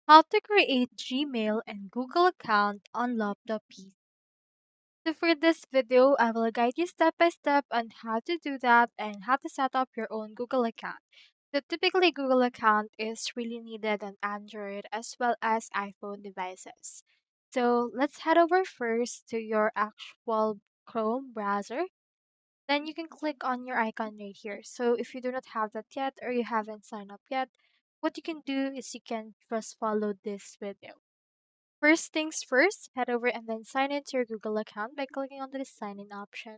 How to create Gmail and Google account on laptop PC. So for this video, I will guide you step by step on how to do that and how to set up your own Google account. So typically Google account is really needed on Android as well as iPhone devices. So let's head over first to your actual Chrome browser. Then you can click on your icon right here. So if you do not have that yet or you haven't signed up yet, what you can do is you can just follow this video. First things first, head over and then sign into your Google account by clicking on the sign in option.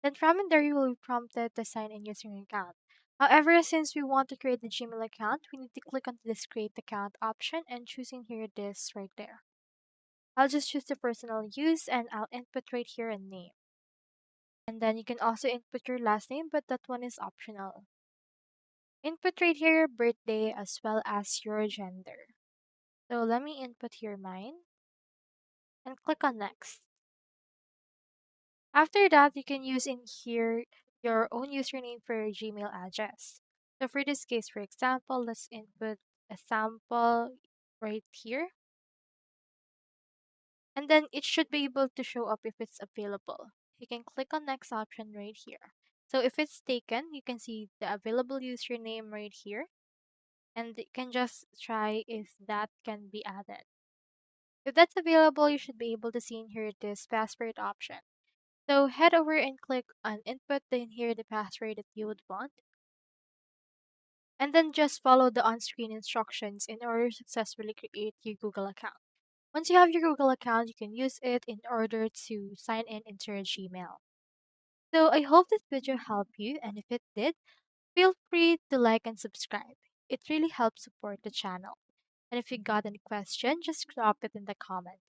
Then from in there, you will be prompted to sign in using your account. However, since we want to create the Gmail account, we need to click on this create account option and choosing here this right there. I'll just choose the personal use and I'll input right here a name. And then you can also input your last name, but that one is optional. Input right here your birthday as well as your gender. So let me input here mine and click on next. After that, you can use in here your own username for your Gmail address. So for this case, for example, let's input a sample right here. And then it should be able to show up if it's available. You can click on next option right here. So if it's taken, you can see the available username right here. And you can just try if that can be added. If that's available, you should be able to see in here this password option. So head over and click on input, then here the password that you would want. And then just follow the on-screen instructions in order to successfully create your Google account. Once you have your Google account, you can use it in order to sign in into your Gmail. So I hope this video helped you, and if it did, feel free to like and subscribe. It really helps support the channel. And if you got any question, just drop it in the comments.